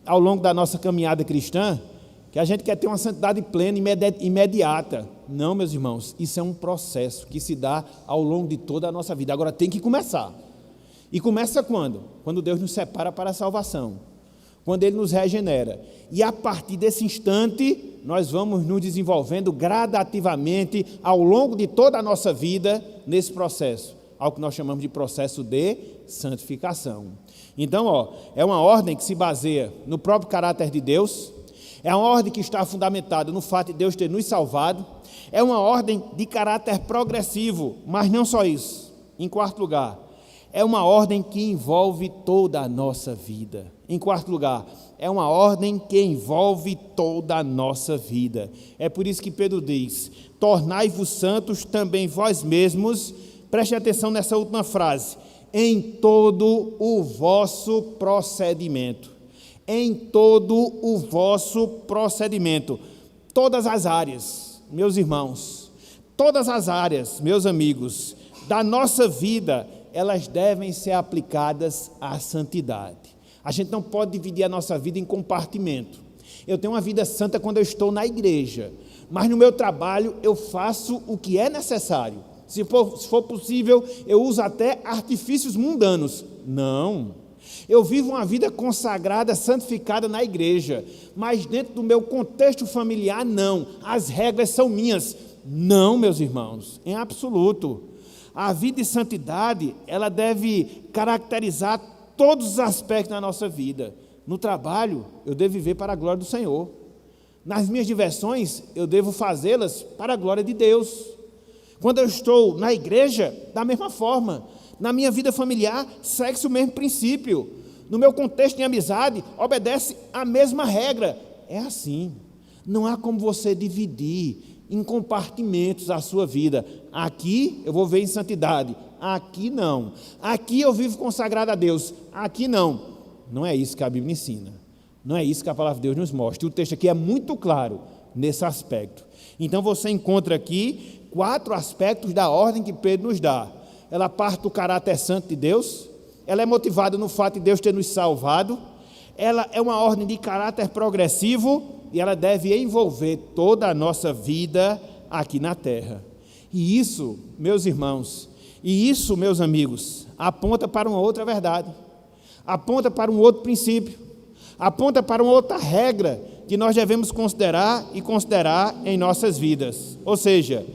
ao longo da nossa caminhada cristã, que a gente quer ter uma santidade plena, imediata. Não, meus irmãos, isso é um processo que se dá ao longo de toda a nossa vida. Agora tem que começar. E começa quando? Quando Deus nos separa para a salvação, quando Ele nos regenera. E a partir desse instante, nós vamos nos desenvolvendo gradativamente ao longo de toda a nossa vida nesse processo, ao que nós chamamos de processo de santificação. Então, é uma ordem que se baseia no próprio caráter de Deus, é uma ordem que está fundamentada no fato de Deus ter nos salvado, é uma ordem de caráter progressivo, mas não só isso. Em quarto lugar, é uma ordem que envolve toda a nossa vida. Em quarto lugar, é uma ordem que envolve toda a nossa vida. É por isso que Pedro diz: tornai-vos santos também vós mesmos, preste atenção nessa última frase, em todo o vosso procedimento. Em todo o vosso procedimento. Todas as áreas, meus irmãos, todas as áreas, meus amigos, da nossa vida, elas devem ser aplicadas à santidade. A gente não pode dividir a nossa vida em compartimento. Eu tenho uma vida santa quando eu estou na igreja, mas no meu trabalho eu faço o que é necessário. Se for possível, eu uso até artifícios mundanos. Não. Eu vivo uma vida consagrada, santificada na igreja, mas dentro do meu contexto familiar, não. As regras são minhas. Não, meus irmãos, em absoluto. A vida de santidade, ela deve caracterizar todos os aspectos da nossa vida. No trabalho, eu devo viver para a glória do Senhor. Nas minhas diversões, eu devo fazê-las para a glória de Deus. Quando eu estou na igreja, da mesma forma. Na minha vida familiar, segue-se o mesmo princípio. No meu contexto de amizade, obedece a mesma regra. É assim. Não há como você dividir em compartimentos a sua vida. Aqui eu vou ver em santidade. Aqui não. Aqui eu vivo consagrado a Deus. Aqui não. Não é isso que a Bíblia ensina. Não é isso que a palavra de Deus nos mostra. O texto aqui é muito claro nesse aspecto. Então você encontra aqui 4 aspectos da ordem que Pedro nos dá. Ela parte do caráter santo de Deus, ela é motivada no fato de Deus ter nos salvado, ela é uma ordem de caráter progressivo e ela deve envolver toda a nossa vida aqui na terra. E isso, meus irmãos, e isso, meus amigos, aponta para uma outra verdade, aponta para um outro princípio, aponta para uma outra regra que nós devemos considerar em nossas vidas. Ou seja,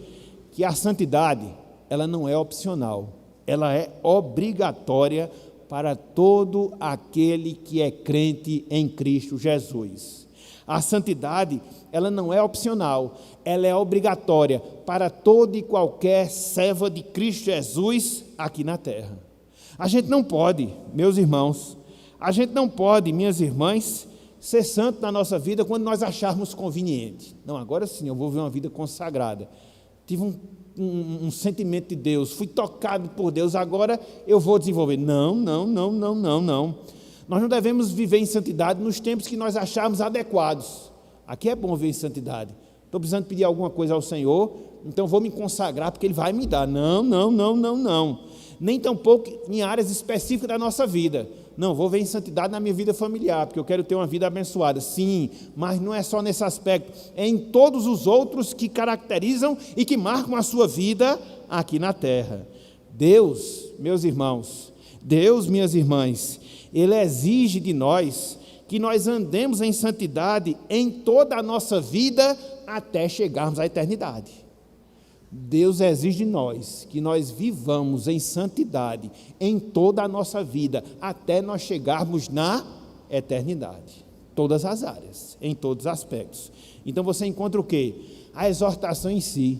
que a santidade, ela não é opcional, ela é obrigatória para todo aquele que é crente em Cristo Jesus. A santidade, ela não é opcional, ela é obrigatória para todo e qualquer servo de Cristo Jesus aqui na terra. A gente não pode, meus irmãos, a gente não pode, minhas irmãs, ser santo na nossa vida quando nós acharmos conveniente. Não, agora sim, eu vou viver uma vida consagrada. Tive um sentimento de Deus, fui tocado por Deus, agora eu vou desenvolver. Não. Nós não devemos viver em santidade nos tempos que nós acharmos adequados. Aqui é bom viver em santidade. Estou precisando pedir alguma coisa ao Senhor, então vou me consagrar porque Ele vai me dar. Não. Nem tampouco em áreas específicas da nossa vida. Não, vou ver em santidade na minha vida familiar, porque eu quero ter uma vida abençoada. Sim, mas não é só nesse aspecto, é em todos os outros que caracterizam e que marcam a sua vida aqui na terra. Deus, meus irmãos, Deus, minhas irmãs, Ele exige de nós que nós andemos em santidade em toda a nossa vida até chegarmos à eternidade. Deus exige de nós que nós vivamos em santidade em toda a nossa vida, até nós chegarmos na eternidade. Todas as áreas, em todos os aspectos. Então você encontra o quê? A exortação em si,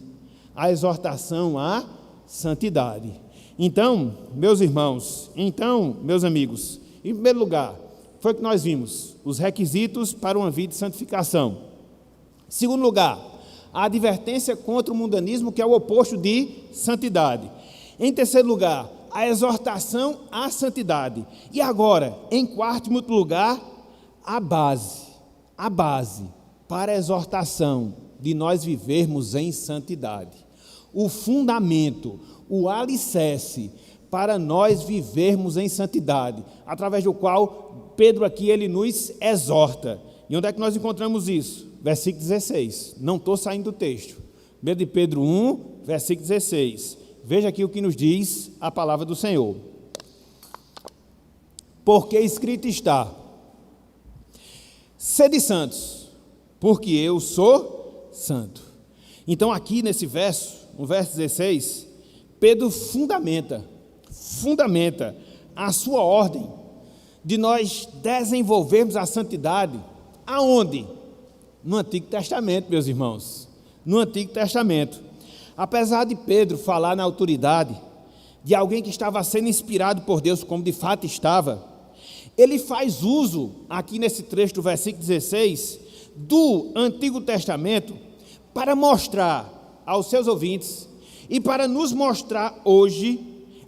a exortação à santidade. Então, meus irmãos, meus amigos, em primeiro lugar, foi o que nós vimos, os requisitos para uma vida de santificação. Em segundo lugar, a advertência contra o mundanismo, que é o oposto de santidade. Em terceiro lugar, a exortação à santidade. E agora, em quarto e último lugar, a base para a exortação de nós vivermos em santidade. O fundamento, o alicerce para nós vivermos em santidade, através do qual Pedro aqui ele nos exorta. E onde é que nós encontramos isso? Versículo 16, não estou saindo do texto. 1 de Pedro 1, versículo 16. Veja aqui o que nos diz a palavra do Senhor. Porque escrito está: sede santos, porque eu sou santo. Então aqui nesse verso, no verso 16, Pedro fundamenta a sua ordem de nós desenvolvermos a santidade. Aonde? No Antigo Testamento, meus irmãos, no Antigo Testamento. Apesar de Pedro falar na autoridade de alguém que estava sendo inspirado por Deus, como de fato estava, ele faz uso, aqui nesse trecho do versículo 16, do Antigo Testamento, para mostrar aos seus ouvintes e para nos mostrar hoje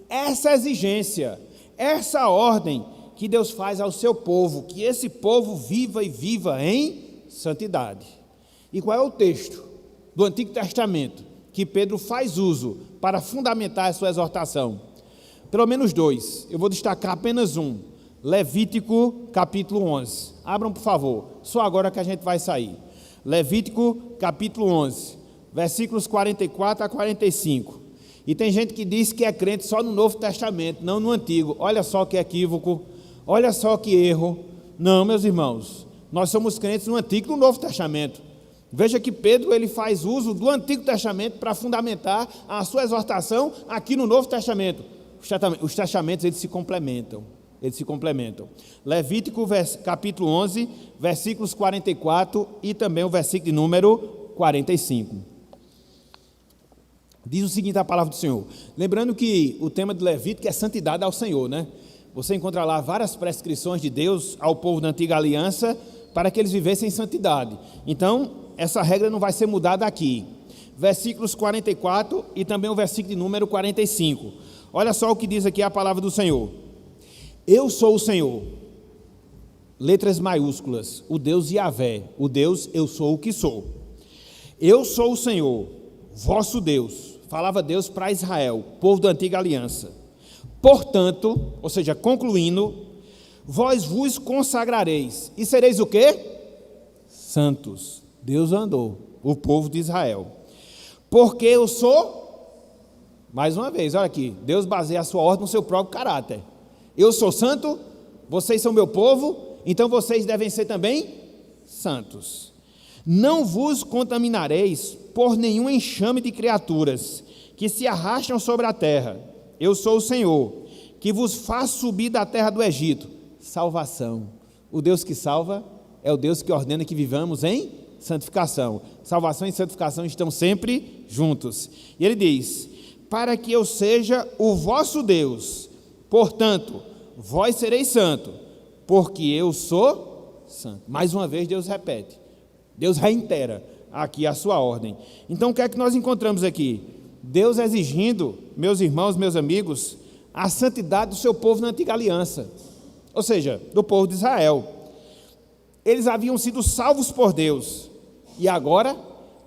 essa exigência, essa ordem que Deus faz ao seu povo, que esse povo viva e viva em santidade. E qual é o texto do Antigo Testamento que Pedro faz uso para fundamentar a sua exortação? Pelo menos 2, eu vou destacar apenas um. Levítico capítulo 11. Abram, por favor, só agora que a gente vai sair. Levítico capítulo 11, versículos 44 a 45. E tem gente que diz que é crente só no Novo Testamento, não no Antigo. Olha só que equívoco, olha só que erro. Não, meus irmãos, nós somos crentes no Antigo e no Novo Testamento. Veja que Pedro ele faz uso do Antigo Testamento para fundamentar a sua exortação aqui no Novo Testamento. Os testamentos eles se complementam. Levítico capítulo 11, versículos 44 e também o versículo de número 45. Diz o seguinte a palavra do Senhor. Lembrando que o tema de Levítico é santidade ao Senhor, né? Você encontra lá várias prescrições de Deus ao povo da antiga aliança para que eles vivessem em santidade. Então, essa regra não vai ser mudada aqui. Versículos 44 e também o versículo de número 45. Olha só o que diz aqui a palavra do Senhor. Eu sou o Senhor, letras maiúsculas, o Deus Yahvé, o Deus eu sou o que sou. Eu sou o Senhor, vosso Deus, falava Deus para Israel, povo da antiga aliança. Portanto, ou seja, concluindo, vós vos consagrareis, e sereis o quê? Santos. Deus andou, o povo de Israel. Porque eu sou, mais uma vez, olha aqui, Deus baseia a sua ordem no seu próprio caráter. Eu sou santo, vocês são meu povo, então vocês devem ser também santos. Não vos contaminareis por nenhum enxame de criaturas que se arrastam sobre a terra. Eu sou o Senhor, que vos faz subir da terra do Egito. Salvação. O Deus que salva é o Deus que ordena que vivamos em santificação. Salvação e santificação estão sempre juntos. E ele diz, para que eu seja o vosso Deus, portanto, vós sereis santo, porque eu sou santo. Mais uma vez Deus repete, Deus reitera aqui a sua ordem. Então o que é que nós encontramos aqui? Deus exigindo, meus irmãos, meus amigos, a santidade do seu povo na antiga aliança, ou seja, do povo de Israel. Eles haviam sido salvos por Deus e agora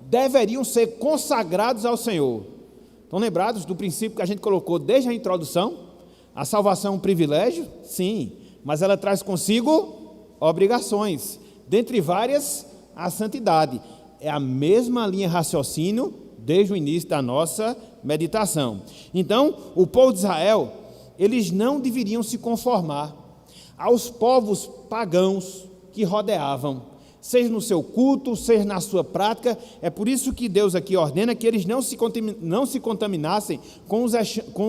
deveriam ser consagrados ao Senhor. Estão lembrados do princípio que a gente colocou desde a introdução? A salvação é um privilégio? Sim, mas ela traz consigo obrigações, dentre várias, a santidade. É a mesma linha de raciocínio desde o início da nossa meditação. Então, o povo de Israel, eles não deveriam se conformar aos povos pagãos que rodeavam, seja no seu culto, seja na sua prática. É por isso que Deus aqui ordena que eles não se contaminassem com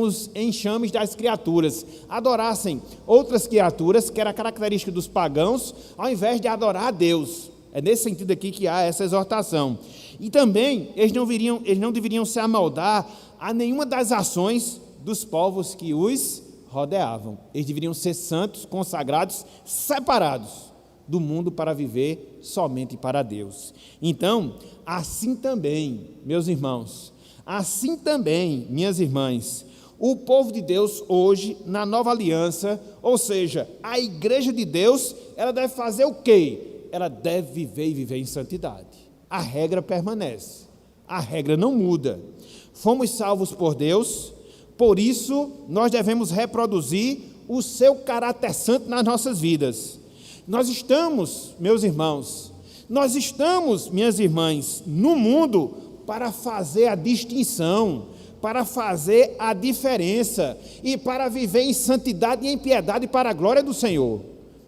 os enxames das criaturas, adorassem outras criaturas, que era a característica dos pagãos, ao invés de adorar a Deus. É nesse sentido aqui que há essa exortação. E também, eles não deveriam se amoldar a nenhuma das ações dos povos que os rodeavam. Eles deveriam ser santos, consagrados, separados do mundo para viver somente para Deus. Então, assim também, meus irmãos, assim também, minhas irmãs, o povo de Deus hoje, na nova aliança, ou seja, a igreja de Deus, ela deve fazer o quê? Ela deve viver e viver em santidade. A regra permanece, a regra não muda. Fomos salvos por Deus, por isso nós devemos reproduzir o seu caráter santo nas nossas vidas. Nós estamos, meus irmãos, nós estamos, minhas irmãs, no mundo para fazer a distinção, para fazer a diferença e para viver em santidade e em piedade para a glória do Senhor.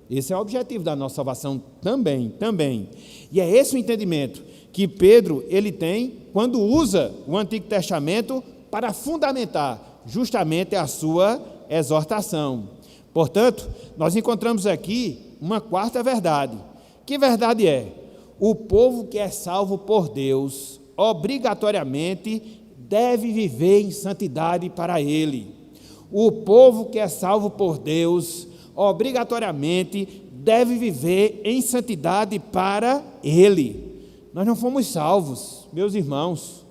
Esse é o objetivo da nossa salvação também. E é esse o entendimento que Pedro ele tem quando usa o Antigo Testamento para fundamentar justamente a sua exortação. Portanto, nós encontramos aqui uma quarta verdade. Que verdade é? O povo que é salvo por Deus, obrigatoriamente, deve viver em santidade para Ele. O povo que é salvo por Deus, obrigatoriamente, deve viver em santidade para Ele. Nós não fomos salvos, meus irmãos.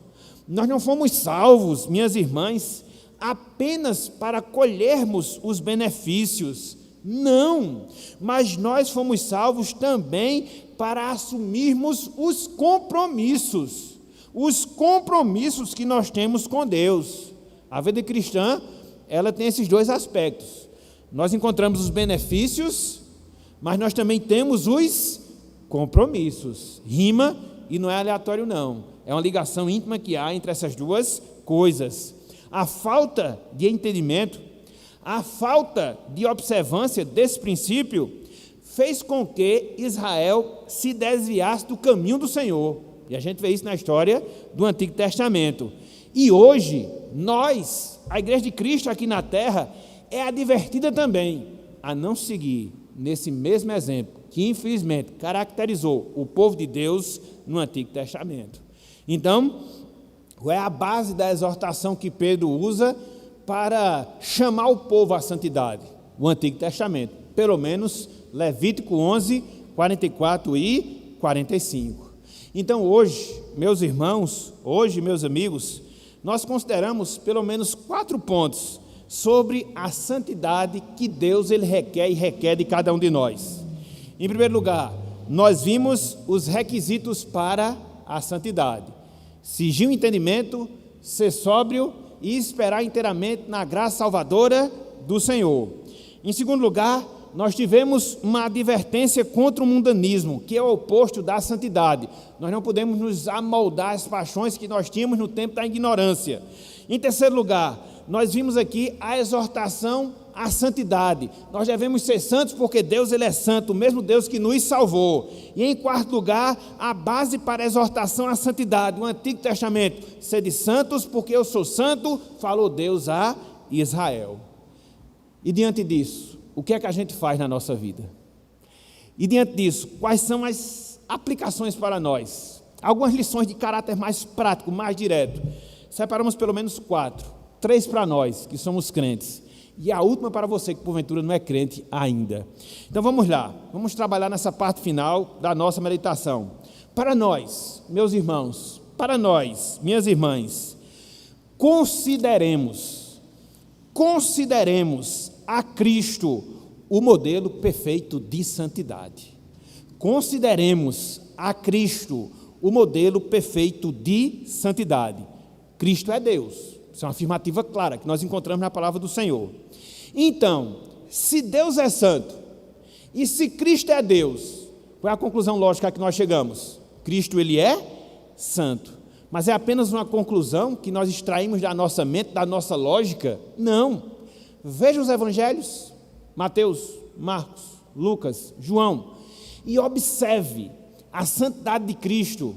Nós não fomos salvos, minhas irmãs, apenas para colhermos os benefícios. Não, mas nós fomos salvos também para assumirmos os compromissos que nós temos com Deus. A vida cristã, ela tem esses dois aspectos. nós encontramos os benefícios, mas nós também temos os compromissos. Rima e não é aleatório não, é uma ligação íntima que há entre essas duas coisas. A falta de entendimento, a falta de observância desse princípio fez com que Israel se desviasse do caminho do Senhor. E a gente vê isso na história do Antigo Testamento. E hoje, nós, a Igreja de Cristo aqui na terra, é advertida também a não seguir nesse mesmo exemplo que infelizmente caracterizou o povo de Deus no Antigo Testamento. Então, qual é a base da exortação que Pedro usa para chamar o povo à santidade? O Antigo Testamento, pelo menos Levítico 11, 44 e 45. Então hoje, meus irmãos, hoje, meus amigos, nós consideramos pelo menos 4 pontos sobre a santidade que Deus ele requer e requer de cada um de nós. Em primeiro lugar, nós vimos os requisitos para a santidade: cingir o entendimento, ser sóbrio e esperar inteiramente na graça salvadora do Senhor. Em segundo lugar, nós tivemos uma advertência contra o mundanismo, que é o oposto da santidade. Nós não podemos nos amoldar às paixões que nós tínhamos no tempo da ignorância. Em terceiro lugar, nós vimos aqui a exortação à santidade. Nós devemos ser santos porque Deus ele é santo, o mesmo Deus que nos salvou. E em quarto lugar, a base para a exortação à santidade, o Antigo Testamento: sede santos porque eu sou santo, falou Deus a Israel. E diante disso, o que é que a gente faz na nossa vida? E diante disso, quais são as aplicações para nós? Algumas lições de caráter mais prático, mais direto. Separamos pelo menos 4. 3 para nós, que somos crentes. E a última para você, que porventura não é crente ainda. Então vamos lá, vamos trabalhar nessa parte final da nossa meditação. Para nós, meus irmãos, para nós, minhas irmãs, consideremos a Cristo o modelo perfeito de santidade. Consideremos a Cristo o modelo perfeito de santidade. Cristo é Deus. Isso é uma afirmativa clara que nós encontramos na palavra do Senhor. Então, se Deus é santo e se Cristo é Deus, qual é a conclusão lógica a que nós chegamos? Cristo ele é santo. Mas é apenas uma conclusão que nós extraímos da nossa mente, da nossa lógica? Não. Veja os evangelhos, Mateus, Marcos, Lucas, João, e observe a santidade de Cristo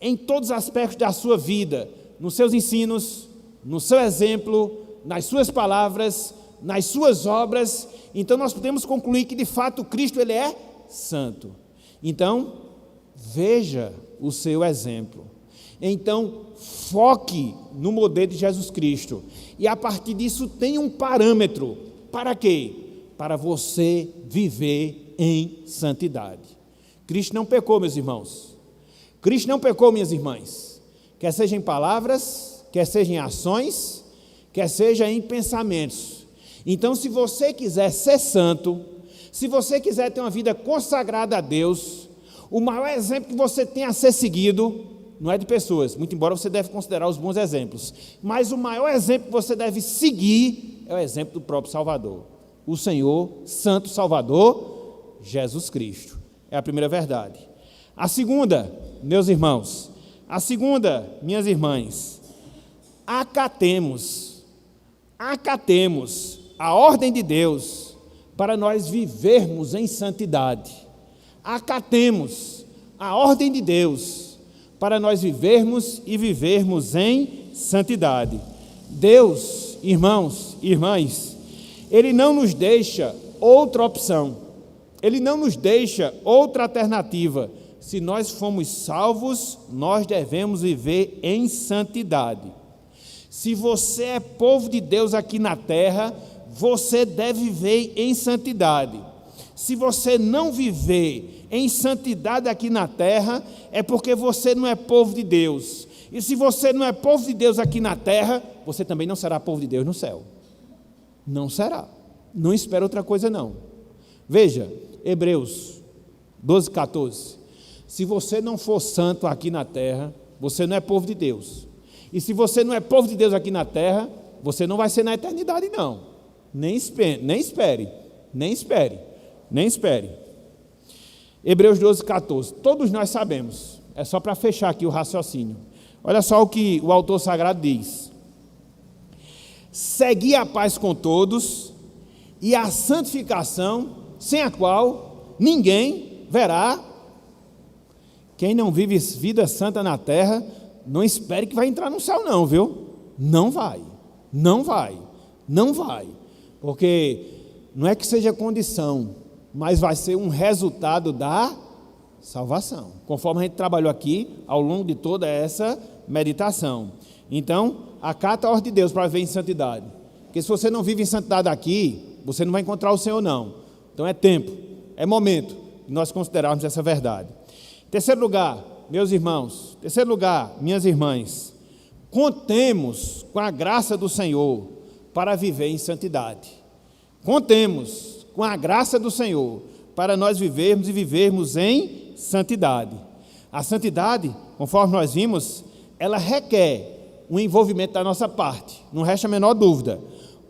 em todos os aspectos da sua vida, nos seus ensinos, no seu exemplo, nas suas palavras, nas suas obras. Então nós podemos concluir que de fato Cristo ele é santo. Então, veja o seu exemplo. Então, foque no modelo de Jesus Cristo. E a partir disso tem um parâmetro. Para quê? Para você viver em santidade. Cristo não pecou, meus irmãos. Cristo não pecou, minhas irmãs. Quer seja em palavras, quer seja em ações, quer seja em pensamentos. Então, se você quiser ser santo, se você quiser ter uma vida consagrada a Deus, o maior exemplo que você tem a ser seguido não é de pessoas, muito embora você deve considerar os bons exemplos, mas o maior exemplo que você deve seguir é o exemplo do próprio Salvador, o Senhor, Santo Salvador, Jesus Cristo. É a primeira verdade. A segunda, meus irmãos, a segunda, minhas irmãs, acatemos a ordem de Deus para nós vivermos em santidade. Acatemos a ordem de Deus para nós vivermos em santidade. Deus, irmãos e irmãs, Ele não nos deixa outra opção, Ele não nos deixa outra alternativa. Se nós fomos salvos, nós devemos viver em santidade. Se você é povo de Deus aqui na terra, você deve viver em santidade. Se você não viver em santidade aqui na terra, é porque você não é povo de Deus. E se você não é povo de Deus aqui na terra, você também não será povo de Deus no céu. Não será. Não espera outra coisa não. Veja, Hebreus 12, 14. Se você não for santo aqui na terra, você não é povo de Deus. E se você não é povo de Deus aqui na terra, você não vai ser na eternidade não. Nem espere. Hebreus 12, 14. Todos nós sabemos. É só para fechar aqui o raciocínio. Olha só o que o autor sagrado diz. Segui a paz com todos e a santificação, sem a qual ninguém verá. Quem não vive vida santa na terra, não espere que vai entrar no céu não, viu? Não vai. Porque não é que seja condição, mas vai ser um resultado da salvação. Conforme a gente trabalhou aqui, ao longo de toda essa meditação. Então, acata a ordem de Deus para viver em santidade. Porque se você não vive em santidade aqui, você não vai encontrar o Senhor não. Então é tempo, é momento de nós considerarmos essa verdade. Terceiro lugar, meus irmãos, minhas irmãs, contemos com a graça do Senhor para viver em santidade. Contemos com a graça do Senhor para nós vivermos em santidade. A santidade, conforme nós vimos, ela requer um envolvimento da nossa parte, não resta a menor dúvida.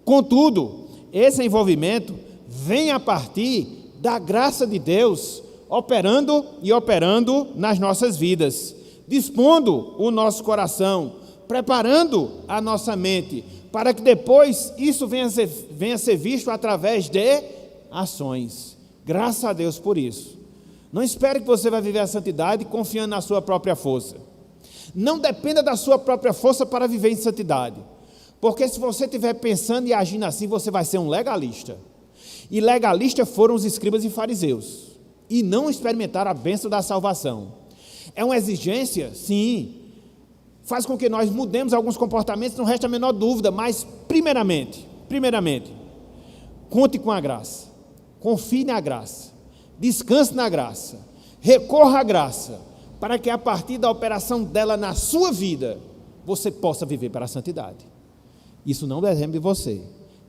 Contudo, esse envolvimento vem a partir da graça de Deus operando nas nossas vidas, dispondo o nosso coração, preparando a nossa mente, para que depois isso venha a ser visto através de ações. Graças a Deus por isso. Não espere que você vai viver a santidade confiando na sua própria força. Não dependa da sua própria força para viver em santidade. Porque se você estiver pensando e agindo assim, você vai ser um legalista. E legalista foram os escribas e fariseus. E não experimentaram a bênção da salvação. É uma exigência? Sim. Faz com que nós mudemos alguns comportamentos, não resta a menor dúvida. Mas, primeiramente, conte com a graça. Confie na graça. Descanse na graça. Recorra à graça. Para que a partir da operação dela na sua vida, você possa viver para a santidade. Isso não depende de você.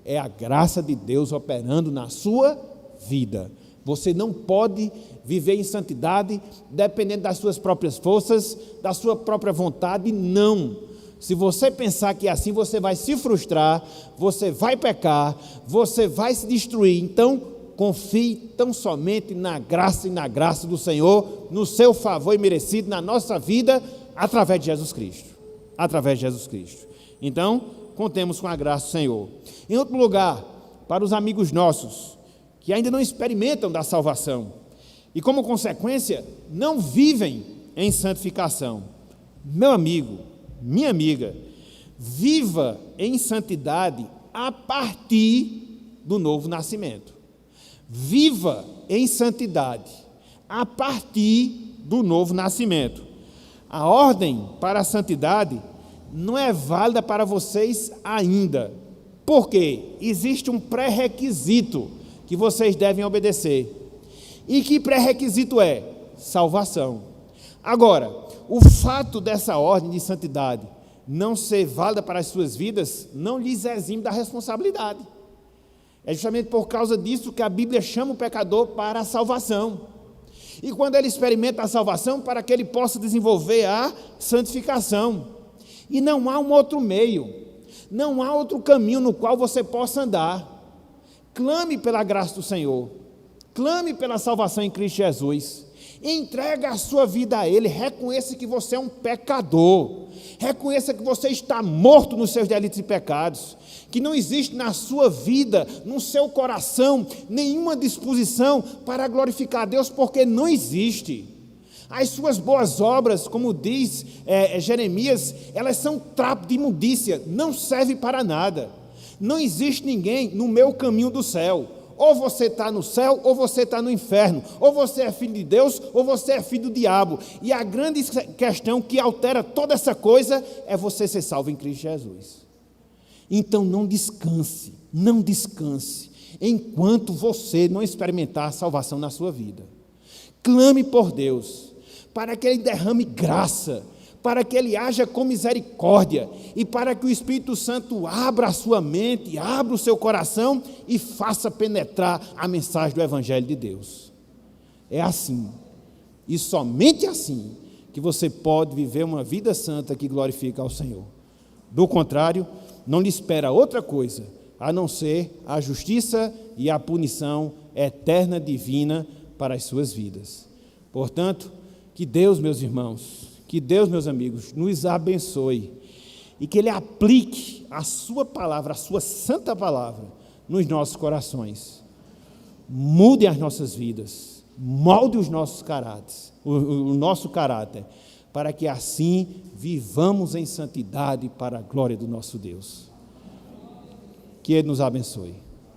É a graça de Deus operando na sua vida. Você não pode viver em santidade dependendo das suas próprias forças, da sua própria vontade, não. Se você pensar que assim você vai se frustrar, você vai pecar, você vai se destruir. Então, confie tão somente na graça e na graça do Senhor, no seu favor imerecido na nossa vida, através de Jesus Cristo. Então, contemos com a graça do Senhor. Em outro lugar, para os amigos nossos, que ainda não experimentam da salvação, e como consequência, não vivem em santificação. Meu amigo, minha amiga, viva em santidade a partir do novo nascimento. Viva em santidade a partir do novo nascimento. A ordem para a santidade não é válida para vocês ainda, porque existe um pré-requisito que vocês devem obedecer. E que pré-requisito é? Salvação. Agora, o fato dessa ordem de santidade não ser válida para as suas vidas, não lhes exime da responsabilidade. É justamente por causa disso que a Bíblia chama o pecador para a salvação. E quando ele experimenta a salvação, para que ele possa desenvolver a santificação. E não há um outro meio, não há outro caminho no qual você possa andar. Clame pela graça do Senhor, clame pela salvação em Cristo Jesus, entrega a sua vida a Ele, reconheça que você é um pecador, reconheça que você está morto nos seus delitos e pecados, que não existe na sua vida, no seu coração, nenhuma disposição para glorificar a Deus, porque não existe. As suas boas obras, como diz Jeremias, elas são trapo de imundícia, não servem para nada. Não existe ninguém no meu caminho do céu. Ou você está no céu, ou você está no inferno. Ou você é filho de Deus, ou você é filho do diabo. E a grande questão que altera toda essa coisa é você ser salvo em Cristo Jesus. Então não descanse, enquanto você não experimentar a salvação na sua vida. Clame por Deus, para que Ele derrame graça, para que Ele haja com misericórdia e para que o Espírito Santo abra a sua mente, abra o seu coração e faça penetrar a mensagem do Evangelho de Deus. É assim, e somente assim, que você pode viver uma vida santa que glorifica ao Senhor. Do contrário, não lhe espera outra coisa a não ser a justiça e a punição eterna divina para as suas vidas. Portanto, que Deus, meus irmãos, que Deus, meus amigos, nos abençoe e que Ele aplique a sua palavra, a sua santa palavra, nos nossos corações. Mude as nossas vidas, molde os nossos caráteres, o nosso caráter, para que assim vivamos em santidade para a glória do nosso Deus. Que Ele nos abençoe.